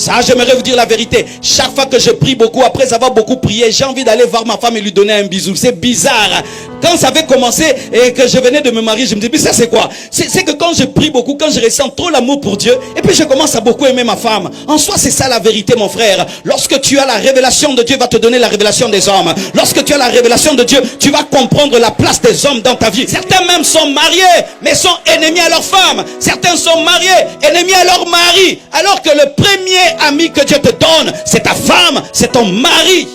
Ça, j'aimerais vous dire la vérité. Chaque fois que je prie beaucoup, après avoir beaucoup prié, j'ai envie d'aller voir ma femme et lui donner un bisou. C'est bizarre. Quand ça avait commencé et que je venais de me marier, je me dis, mais ça c'est quoi? C'est que quand je prie beaucoup, quand je ressens trop l'amour pour Dieu, et puis je commence à beaucoup aimer ma femme. En soi, c'est ça la vérité, mon frère. Lorsque tu as la révélation de Dieu, va te donner la révélation des hommes. Lorsque tu as la révélation de Dieu, tu vas comprendre la place des hommes dans ta vie. Certains même sont mariés, mais sont ennemis à leur femme. Certains sont mariés, ennemis à leur mari. Alors que le premier ami que Dieu te donne, c'est ta femme, c'est ton mari.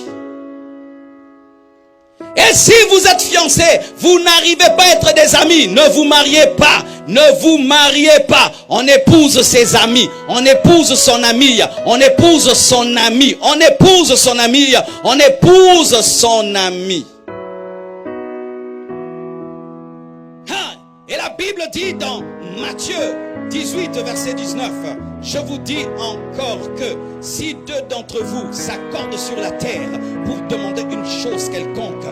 Et si vous êtes fiancé, vous n'arrivez pas à être des amis. Ne vous mariez pas. Ne vous mariez pas. On épouse ses amis. On épouse son ami. On épouse son ami. On épouse son ami. On épouse son ami. Et la Bible dit dans Matthieu 18, verset 19, je vous dis encore que si deux d'entre vous s'accordent sur la terre pour demander une chose quelconque,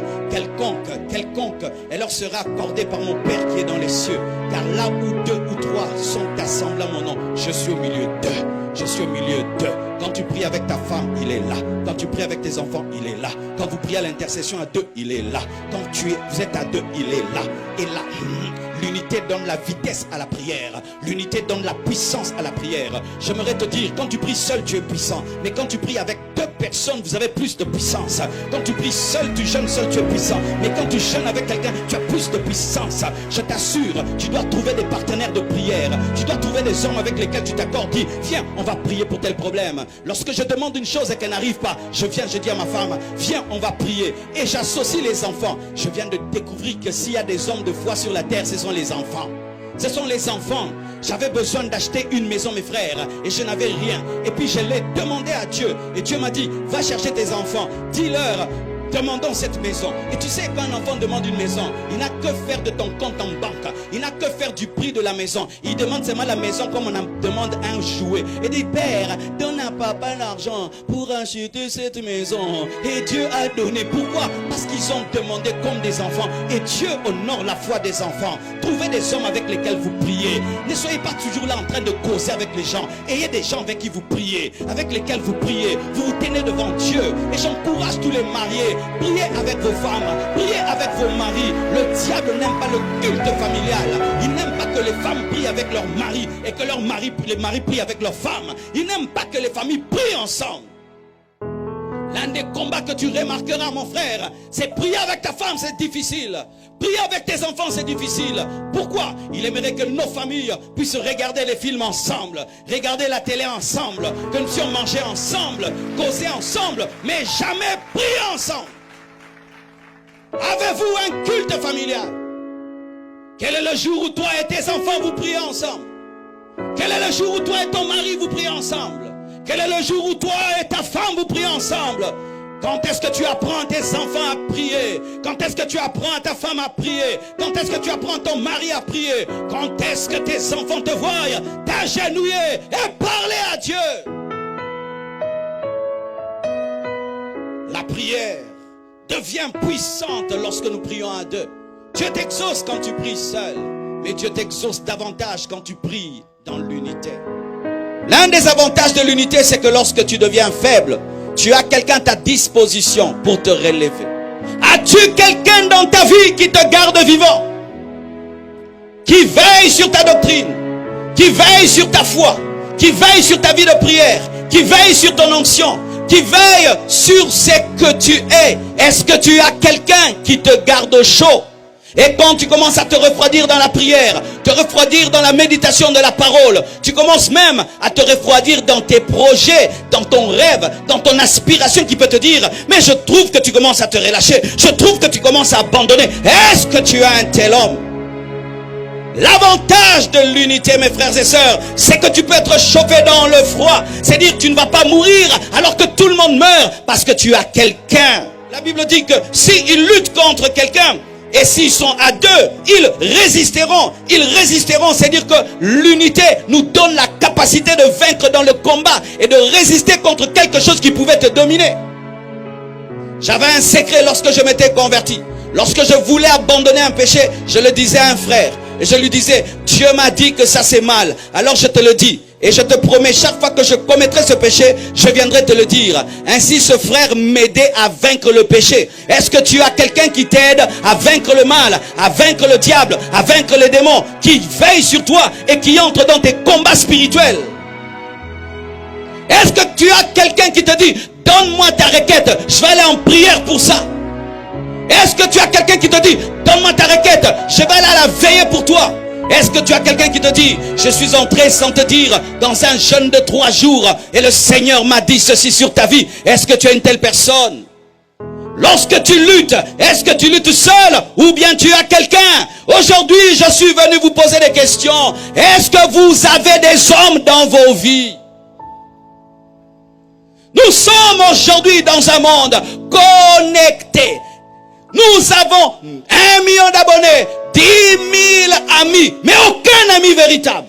elle leur sera accordée par mon Père qui est dans les cieux. Car là où deux ou trois sont assemblés à mon nom, je suis au milieu d'eux. Je suis au milieu d'eux. Quand tu pries avec ta femme, il est là. Quand tu pries avec tes enfants, il est là. Quand vous priez à l'intercession à deux, il est là. Quand vous êtes à deux, il est là. Et là, l'unité donne la vitesse à la prière. L'unité donne la puissance à la prière. J'aimerais te dire, quand tu pries seul, tu es puissant. Mais quand tu pries avec deux personnes, vous avez plus de puissance. Quand tu pries seul, tu jeûnes seul, tu es puissant. Mais quand tu jeûnes avec quelqu'un, tu as plus de puissance. Je t'assure, tu dois trouver des partenaires de prière. Tu dois trouver des hommes avec lesquels tu t'accordes. Dis, viens, on va prier pour tel problème. Lorsque je demande une chose et qu'elle n'arrive pas, je dis à ma femme, viens, on va prier. Et j'associe les enfants. Je viens de découvrir que s'il y a des hommes de foi sur la terre, ce sont les enfants. Ce sont les enfants. J'avais besoin d'acheter une maison, mes frères, et je n'avais rien. Et puis je l'ai demandé à Dieu. Et Dieu m'a dit, va chercher tes enfants. Dis-leur, demandons cette maison. Et tu sais, quand un enfant demande une maison, il n'a que faire de ton compte en banque. Il n'a que faire du prix de la maison. Il demande seulement la maison comme on demande un jouet. Et dit, Père, donne à papa l'argent pour acheter cette maison. Et Dieu a donné. Pourquoi? Parce qu'ils ont demandé comme des enfants. Et Dieu honore la foi des enfants. Trouvez des hommes avec lesquels vous priez. Ne soyez pas toujours là en train de causer avec les gens. Ayez des gens avec qui vous priez, avec lesquels vous priez. Vous vous tenez devant Dieu. Et j'encourage tous les mariés. Priez avec vos femmes, priez avec vos maris. Le diable n'aime pas le culte familial. Il n'aime pas que les femmes prient avec leurs maris et que les maris prient avec leurs femmes. Il n'aime pas que les familles prient ensemble. L'un des combats que tu remarqueras, mon frère, c'est prier avec ta femme, c'est difficile. Prier avec tes enfants, c'est difficile. Pourquoi? Il aimerait que nos familles puissent regarder les films ensemble, regarder la télé ensemble, que nous puissions manger ensemble, causer ensemble, mais jamais prier ensemble. Avez-vous un culte familial? Quel est le jour où toi et tes enfants vous priez ensemble? Quel est le jour où toi et ton mari vous priez ensemble? Quel est le jour où toi et ta femme vous priez ensemble? Quand est-ce que tu apprends à tes enfants à prier? Quand est-ce que tu apprends à ta femme à prier? Quand est-ce que tu apprends à ton mari à prier? Quand est-ce que tes enfants te voient t'agenouiller et parler à Dieu? La prière devient puissante lorsque nous prions à deux. Dieu t'exauce quand tu pries seul, mais Dieu t'exauce davantage quand tu pries dans l'unité. L'un des avantages de l'unité, c'est que lorsque tu deviens faible, tu as quelqu'un à ta disposition pour te relever. As-tu quelqu'un dans ta vie qui te garde vivant? Qui veille sur ta doctrine? Qui veille sur ta foi? Qui veille sur ta vie de prière? Qui veille sur ton onction? Qui veille sur ce que tu es? Est-ce que tu as quelqu'un qui te garde au chaud? Et quand tu commences à te refroidir dans la prière, te refroidir dans la méditation de la parole, tu commences même à te refroidir dans tes projets, dans ton rêve, dans ton aspiration qui peut te dire, mais je trouve que tu commences à te relâcher, je trouve que tu commences à abandonner. Est-ce que tu as un tel homme? L'avantage de l'unité, mes frères et sœurs, c'est que tu peux être chauffé dans le froid. C'est-à-dire que tu ne vas pas mourir alors que tout le monde meurt parce que tu as quelqu'un. La Bible dit que s'ils luttent contre quelqu'un, et s'ils sont à deux, ils résisteront. Ils résisteront, c'est-à-dire que l'unité nous donne la capacité de vaincre dans le combat et de résister contre quelque chose qui pouvait te dominer. J'avais un secret lorsque je m'étais converti. Lorsque je voulais abandonner un péché, je le disais à un frère. Et je lui disais, Dieu m'a dit que ça c'est mal. Alors je te le dis. Et je te promets, chaque fois que je commettrai ce péché, je viendrai te le dire. Ainsi ce frère m'aidait à vaincre le péché. Est-ce que tu as quelqu'un qui t'aide à vaincre le mal, à vaincre le diable, à vaincre les démons, qui veille sur toi et qui entre dans tes combats spirituels? Est-ce que tu as quelqu'un qui te dit, donne-moi ta requête, je vais aller en prière pour ça? Est-ce que tu as quelqu'un qui te dit, donne-moi ta requête, je vais aller à la veiller pour toi? Est-ce que tu as quelqu'un qui te dit, je suis entré sans te dire dans un jeûne de 3 jours et le Seigneur m'a dit ceci sur ta vie? Est-ce que tu as une telle personne? Lorsque tu luttes, est-ce que tu luttes seul ou bien tu as quelqu'un? Aujourd'hui, je suis venu vous poser des questions. Est-ce que vous avez des hommes dans vos vies? Nous sommes aujourd'hui dans un monde connecté. Nous avons 1 million d'abonnés, 10 000 amis, mais aucun ami véritable.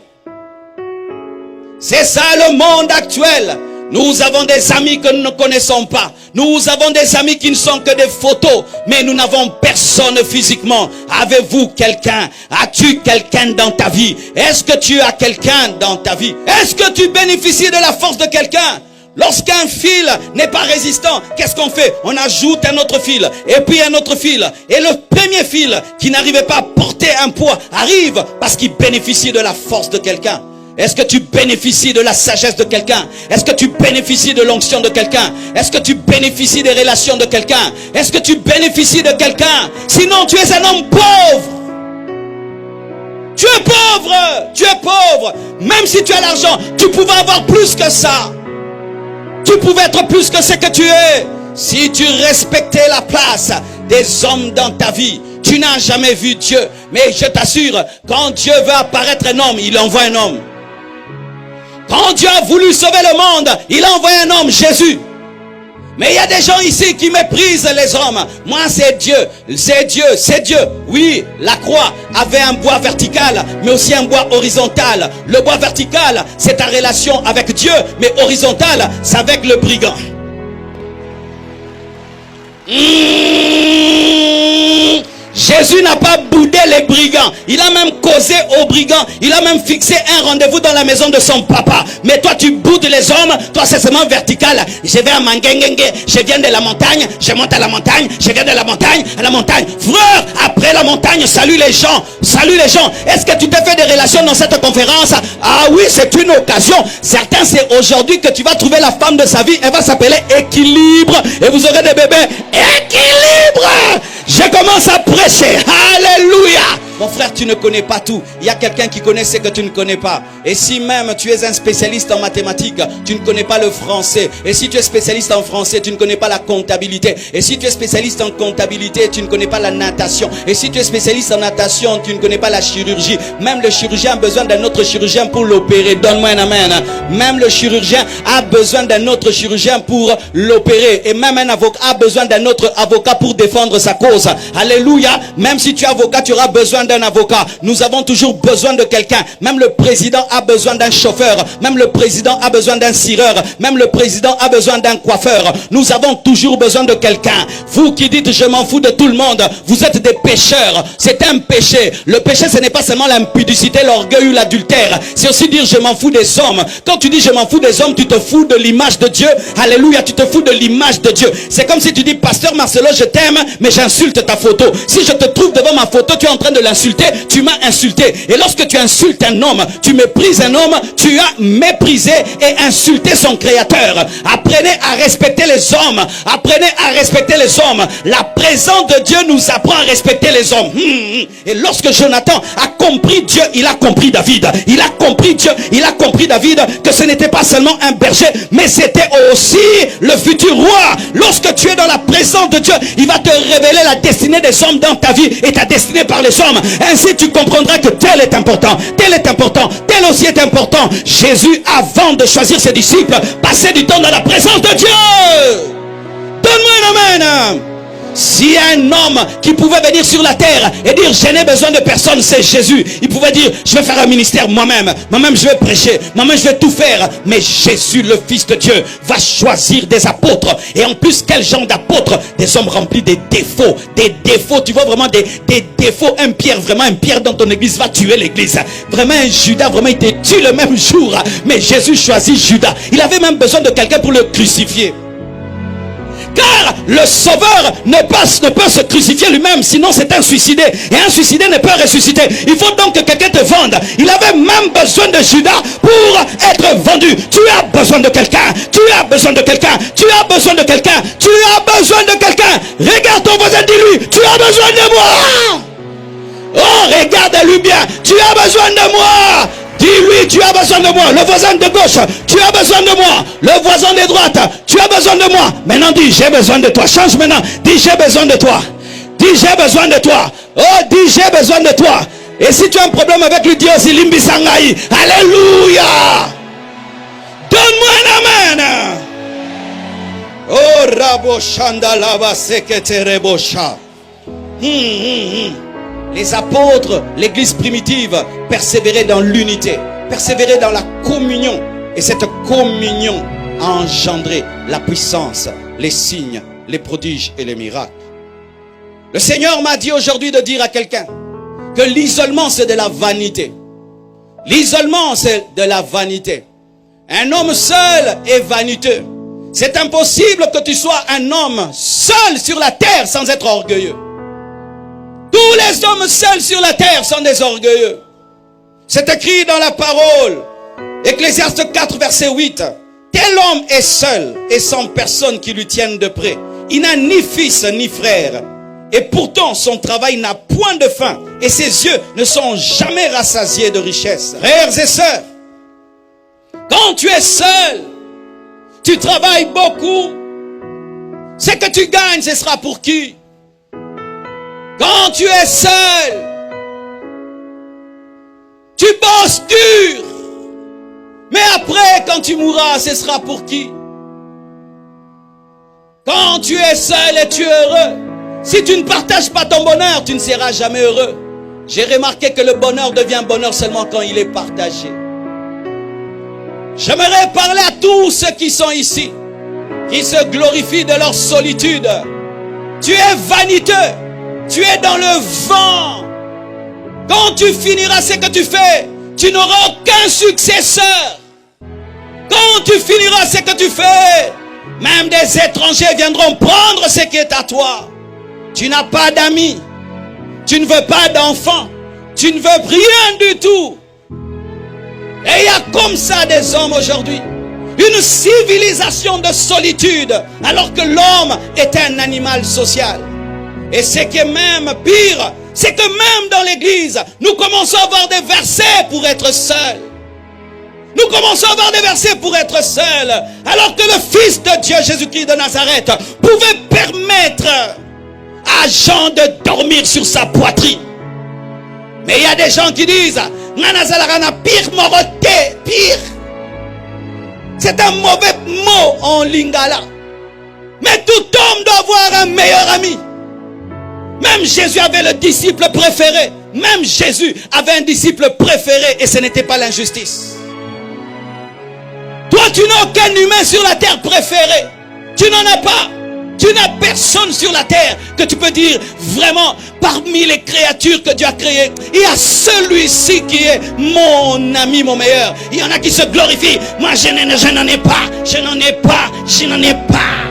C'est ça le monde actuel. Nous avons des amis que nous ne connaissons pas. Nous avons des amis qui ne sont que des photos, mais nous n'avons personne physiquement. Avez-vous quelqu'un? As-tu quelqu'un dans ta vie? Est-ce que tu as quelqu'un dans ta vie? Est-ce que tu bénéficies de la force de quelqu'un? Lorsqu'un fil n'est pas résistant, qu'est-ce qu'on fait? On ajoute un autre fil, et puis un autre fil. Et le premier fil qui n'arrivait pas à porter un poids arrive parce qu'il bénéficie de la force de quelqu'un. Est-ce que tu bénéficies de la sagesse de quelqu'un? Est-ce que tu bénéficies de l'onction de quelqu'un? Est-ce que tu bénéficies des relations de quelqu'un? Est-ce que tu bénéficies de quelqu'un? Sinon tu es un homme pauvre. Tu es pauvre. Tu es pauvre. Même si tu as l'argent, tu pouvais avoir plus que ça. Tu pouvais être plus que ce que tu es. Si tu respectais la place des hommes dans ta vie, tu n'as jamais vu Dieu. Mais je t'assure, quand Dieu veut apparaître un homme, il envoie un homme. Quand Dieu a voulu sauver le monde, il a envoyé un homme, Jésus. Mais il y a des gens ici qui méprisent les hommes. Moi, c'est Dieu. C'est Dieu. C'est Dieu. Oui, la croix avait un bois vertical, mais aussi un bois horizontal. Le bois vertical, c'est ta relation avec Dieu. Mais horizontal, c'est avec le brigand. Jésus n'a pas boudé les brigands. Il a même causé aux brigands. Il a même fixé un rendez-vous dans la maison de son papa. Mais toi, tu boudes les hommes. Toi, c'est seulement vertical. Je vais à Mangengengue. Je viens de la montagne. Je monte à la montagne. Je viens de la montagne à la montagne. Frère, après la montagne, salue les gens. Salue les gens. Est-ce que tu t'es fait des relations dans cette conférence? Ah oui, c'est une occasion. Certains, c'est aujourd'hui que tu vas trouver la femme de sa vie. Elle va s'appeler Équilibre. Et vous aurez des bébés. Équilibre. Je commence à prêcher. Alléluia. Mon frère, tu ne connais pas tout. Il y a quelqu'un qui connaît ce que tu ne connais pas. Et si même tu es un spécialiste en mathématiques, tu ne connais pas le français. Et si tu es spécialiste en français, tu ne connais pas la comptabilité. Et si tu es spécialiste en comptabilité, tu ne connais pas la natation. Et si tu es spécialiste en natation, tu ne connais pas la chirurgie. Même le chirurgien a besoin d'un autre chirurgien pour l'opérer. Donne-moi un amen. Même le chirurgien a besoin d'un autre chirurgien pour l'opérer. Et même un avocat a besoin d'un autre avocat pour défendre sa cause. Alléluia. Même si tu es avocat, tu auras besoin d'un avocat. Nous avons toujours besoin de quelqu'un. Même le président a besoin d'un chauffeur. Même le président a besoin d'un cireur. Même le président a besoin d'un coiffeur. Nous avons toujours besoin de quelqu'un. Vous qui dites je m'en fous de tout le monde, vous êtes des pécheurs. C'est un péché. Le péché, ce n'est pas seulement l'impudicité, l'orgueil ou l'adultère. C'est aussi dire je m'en fous des hommes. Quand tu dis je m'en fous des hommes, tu te fous de l'image de Dieu. Alléluia, tu te fous de l'image de Dieu. C'est comme si tu dis pasteur Marcelo, je t'aime, mais j'insulte ta photo. Si je te trouve devant ma photo, tu es en train de l'insulter. Tu m'as insulté. Et lorsque tu insultes un homme, tu méprises un homme, tu as méprisé et insulté son créateur. Apprenez à respecter les hommes. Apprenez à respecter les hommes. La présence de Dieu nous apprend à respecter les hommes. Et lorsque Jonathan a compris Dieu, il a compris David. Il a compris Dieu, il a compris David que ce n'était pas seulement un berger, mais c'était aussi le futur roi. Lorsque tu es dans la présence de Dieu, il va te révéler la destinée des hommes dans ta vie et ta destinée par les hommes. Ainsi tu comprendras que tel est important, tel est important, tel aussi est important. Jésus, avant de choisir ses disciples, passait du temps dans la présence de Dieu. Donne-moi un amen. S'il y a un homme qui pouvait venir sur la terre et dire je n'ai besoin de personne, c'est Jésus. Il pouvait dire je vais faire un ministère moi-même je vais prêcher, moi-même je vais tout faire. Mais Jésus, le Fils de Dieu, va choisir des apôtres. Et en plus, quel genre d'apôtres? Des hommes remplis des défauts. Des défauts, tu vois vraiment des défauts. Un Pierre dans ton église va tuer l'église. Vraiment un Judas, vraiment il te tue le même jour. Mais Jésus choisit Judas. Il avait même besoin de quelqu'un pour le crucifier. Car le sauveur ne peut se crucifier lui-même, sinon c'est un suicidé. Et un suicidé ne peut ressusciter. Il faut donc que quelqu'un te vende. Il avait même besoin de Judas pour être vendu. Tu as besoin de quelqu'un. Tu as besoin de quelqu'un. Tu as besoin de quelqu'un. Tu as besoin de quelqu'un. Regarde ton voisin, dis-lui, tu as besoin de moi. Oh, regarde-lui bien. Tu as besoin de moi. Dis-lui, tu as besoin de moi. Le voisin de gauche, tu as besoin de moi. Le voisin de droite, tu as besoin de moi. Maintenant, dis, j'ai besoin de toi. Change maintenant. Dis, j'ai besoin de toi. Dis, j'ai besoin de toi. Oh, dis, j'ai besoin de toi. Et si tu as un problème avec lui, dis aussi, Limbi Sangaï. Alléluia. Donne-moi un amen. Oh, Rabo Shandalaba Seketerebosha. Les apôtres, l'église primitive, persévéraient dans l'unité, persévéraient dans la communion. Et cette communion a engendré la puissance, les signes, les prodiges et les miracles. Le Seigneur m'a dit aujourd'hui de dire à quelqu'un que l'isolement c'est de la vanité. L'isolement c'est de la vanité. Un homme seul est vaniteux. C'est impossible que tu sois un homme seul sur la terre sans être orgueilleux. Tous les hommes seuls sur la terre sont des orgueilleux. C'est écrit dans la parole. Ecclésiaste 4 verset 8. Tel homme est seul et sans personne qui lui tienne de près. Il n'a ni fils ni frère. Et pourtant son travail n'a point de fin. Et ses yeux ne sont jamais rassasiés de richesses. Frères et sœurs, quand tu es seul, tu travailles beaucoup. Ce que tu gagnes, ce sera pour qui? Quand tu es seul, tu bosses dur. Mais après, quand tu mourras, ce sera pour qui? Quand tu es seul et tu es heureux, si tu ne partages pas ton bonheur, tu ne seras jamais heureux. J'ai remarqué que le bonheur devient bonheur seulement quand il est partagé. J'aimerais parler à tous ceux qui sont ici, qui se glorifient de leur solitude. Tu es vaniteux. Tu es dans le vent. Quand tu finiras ce que tu fais, tu n'auras aucun successeur. Quand tu finiras ce que tu fais, même des étrangers viendront prendre ce qui est à toi. Tu n'as pas d'amis. Tu ne veux pas d'enfants. Tu ne veux rien du tout. Et il y a comme ça des hommes aujourd'hui. Une civilisation de solitude, alors que l'homme est un animal social. Et ce qui est même pire, c'est que même dans l'église, nous commençons à avoir des versets pour être seuls. Nous commençons à avoir des versets pour être seuls. Alors que le Fils de Dieu, Jésus-Christ de Nazareth, pouvait permettre à Jean de dormir sur sa poitrine. Mais il y a des gens qui disent, pire. C'est un mauvais mot en lingala. Mais tout homme doit avoir un meilleur ami. Même Jésus avait le disciple préféré. Même Jésus avait un disciple préféré et ce n'était pas l'injustice. Toi, tu n'as aucun humain sur la terre préféré. Tu n'en as pas. Tu n'as personne sur la terre que tu peux dire vraiment parmi les créatures que Dieu a créées. Il y a celui-ci qui est mon ami, mon meilleur. Il y en a qui se glorifient. Moi, je n'en ai pas. Je n'en ai pas. Je n'en ai pas.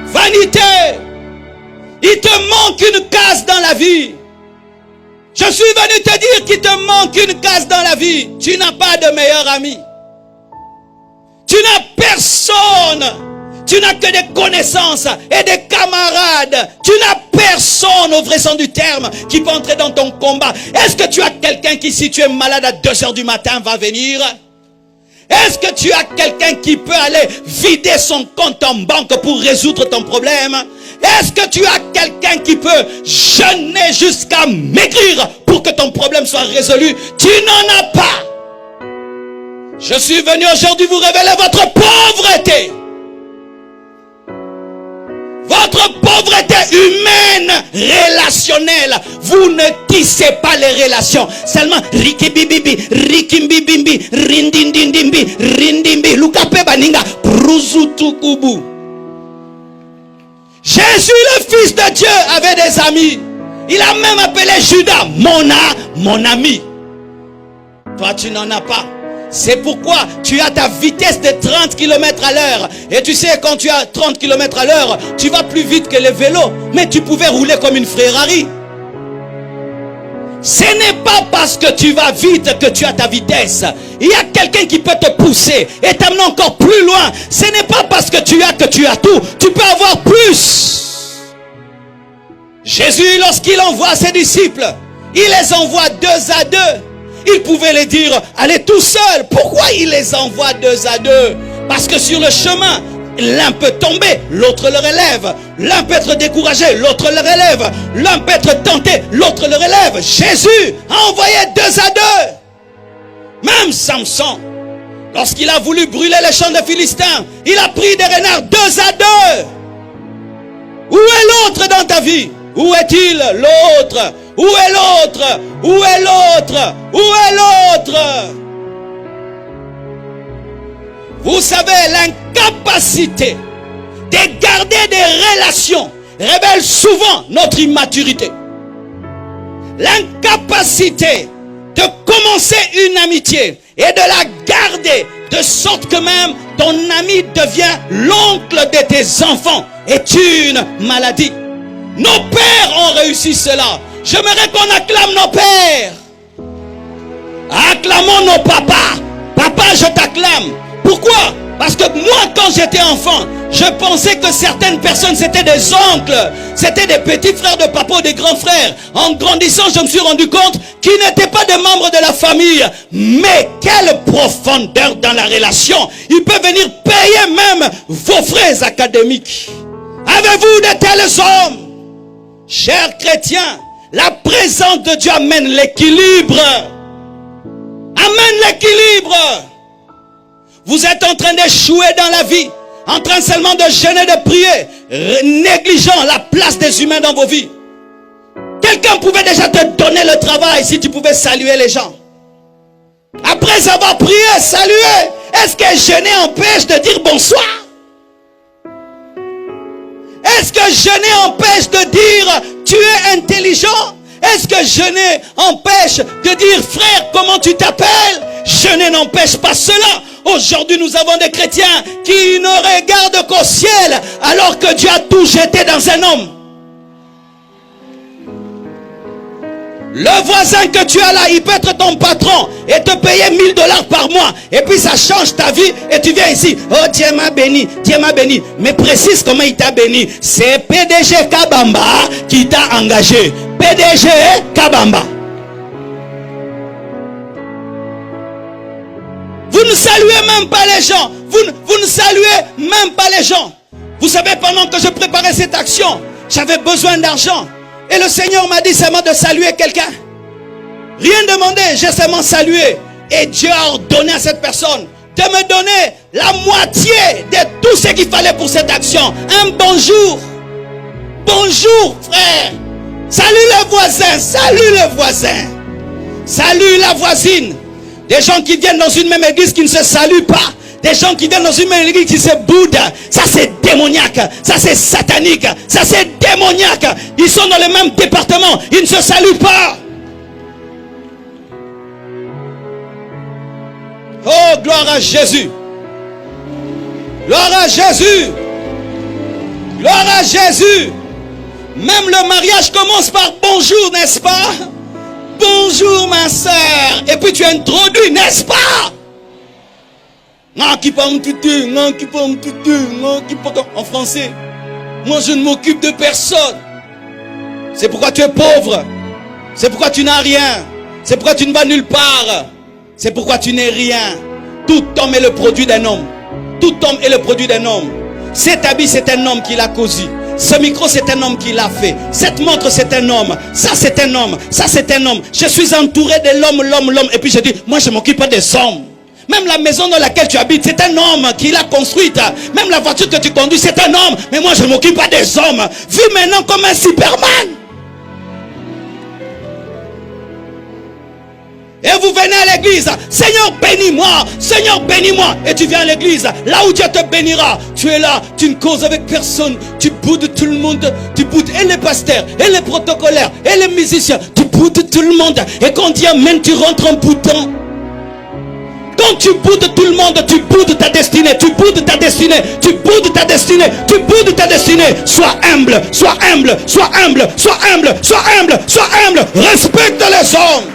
Vanité. Il te manque une case dans la vie. Je suis venu te dire qu'il te manque une case dans la vie. Tu n'as pas de meilleur ami. Tu n'as personne. Tu n'as que des connaissances et des camarades. Tu n'as personne au vrai sens du terme qui peut entrer dans ton combat. Est-ce que tu as quelqu'un qui, si tu es malade à 2h du matin, va venir? Est-ce que tu as quelqu'un qui peut aller vider son compte en banque pour résoudre ton problème? Est-ce que tu as quelqu'un qui peut jeûner jusqu'à maigrir pour que ton problème soit résolu? Tu n'en as pas. Je suis venu aujourd'hui vous révéler votre pauvreté. Votre pauvreté. pauvreté humaine, relationnelle. Vous ne tissez pas les relations. Seulement rikibibibi, rikimbibimbi, rindindindimbi, rindimbi, lukape baninga, pruzutukubu. Jésus, le Fils de Dieu, avait des amis. Il a même appelé Judas, mon ami. Toi, tu n'en as pas. C'est pourquoi tu as ta vitesse de 30 km à l'heure. Et tu sais, quand tu as 30 km à l'heure, tu vas plus vite que les vélos. Mais tu pouvais rouler comme une Ferrari. Ce n'est pas parce que tu vas vite que tu as ta vitesse. Il y a quelqu'un qui peut te pousser et t'amener encore plus loin. Ce n'est pas parce que tu as tout. Tu peux avoir plus. Jésus, lorsqu'il envoie ses disciples, il les envoie 2 à 2. Il pouvait les dire, allez tout seul. Pourquoi il les envoie 2 à 2? Parce que sur le chemin, l'un peut tomber, l'autre le relève. L'un peut être découragé, l'autre le relève. L'un peut être tenté, l'autre le relève. Jésus a envoyé 2 à 2. Même Samson, lorsqu'il a voulu brûler les champs des Philistins, il a pris des renards 2 à 2. Où est l'autre dans ta vie? Où est-il, l'autre? Où est l'autre? Où est l'autre? Où est l'autre? Vous savez, l'incapacité de garder des relations révèle souvent notre immaturité. L'incapacité de commencer une amitié et de la garder de sorte que même ton ami devient l'oncle de tes enfants est une maladie. Nos pères ont réussi cela. J'aimerais qu'on acclame nos pères. Acclamons nos papas. Papa, je t'acclame. Pourquoi? Parce que moi, quand j'étais enfant, je pensais que certaines personnes, c'était des oncles, c'était des petits frères de papa ou des grands frères. En grandissant, je me suis rendu compte qu'ils n'étaient pas des membres de la famille. Mais quelle profondeur dans la relation. Ils peuvent venir payer même vos frais académiques. Avez-vous de tels hommes? Chers chrétiens, la présence de Dieu amène l'équilibre. Amène l'équilibre. Vous êtes en train d'échouer dans la vie, en train seulement de jeûner, de prier, négligeant la place des humains dans vos vies. Quelqu'un pouvait déjà te donner le travail si tu pouvais saluer les gens. Après avoir prié, saluer, est-ce que jeûner empêche de dire bonsoir? Est-ce que jeûner empêche de dire tu es intelligent? Est-ce que jeûner empêche de dire frère comment tu t'appelles? Jeûner n'empêche pas cela. Aujourd'hui nous avons des chrétiens qui ne regardent qu'au ciel alors que Dieu a tout jeté dans un homme. Le voisin que tu as là, il peut être ton patron et te payer $1000 par mois. Et puis ça change ta vie et tu viens ici. Oh Dieu m'a béni, Dieu m'a béni. Mais précise comment il t'a béni. C'est PDG Kabamba qui t'a engagé. PDG Kabamba. Vous ne saluez même pas les gens. Vous ne saluez même pas les gens. Vous savez, pendant que je préparais cette action, j'avais besoin d'argent. Et le Seigneur m'a dit seulement de saluer quelqu'un. Rien demandé, j'ai seulement salué. Et Dieu a ordonné à cette personne de me donner la moitié de tout ce qu'il fallait pour cette action. Un bonjour. Bonjour frère. Salut le voisin, salut le voisin. Salut la voisine. Des gens qui viennent dans une même église qui ne se saluent pas. Des gens qui viennent dans une même église qui se boudent. Ça c'est démoniaque. Ça c'est satanique. Ça c'est démoniaque. Ils sont dans le même département. Ils ne se saluent pas. Oh, gloire à Jésus. Gloire à Jésus. Gloire à Jésus. Même le mariage commence par bonjour, n'est-ce pas? Bonjour ma soeur. Et puis tu introduis, n'est-ce pas? En français. Moi je ne m'occupe de personne. C'est pourquoi tu es pauvre. C'est pourquoi tu n'as rien. C'est pourquoi tu ne vas nulle part. C'est pourquoi tu n'es rien. Tout homme est le produit d'un homme. Tout homme est le produit d'un homme. Cet habit c'est un homme qui l'a cosy. Ce micro c'est un homme qui l'a fait. Cette montre c'est un homme. Ça c'est un homme. Ça c'est un homme. Je suis entouré de l'homme. Et puis je dis, moi je m'occupe pas des hommes. Même la maison dans laquelle tu habites, c'est un homme qui l'a construite. Même la voiture que tu conduis, c'est un homme. Mais moi, je ne m'occupe pas des hommes. Vis maintenant comme un Superman. Et vous venez à l'église, Seigneur bénis-moi, Seigneur bénis-moi. Et tu viens à l'église, là où Dieu te bénira. Tu es là, tu ne causes avec personne. Tu boudes tout le monde. Tu boudes et les pasteurs, et les protocolaires, et les musiciens. Tu boudes tout le monde. Et quand on dit amen, tu rentres en boudant. Quand tu boudes tout le monde, tu boudes ta destinée. Tu boudes ta destinée. Tu boudes ta destinée. Tu boudes ta destinée. Sois humble, sois humble, sois humble, sois humble, sois humble, sois humble. Respecte les hommes.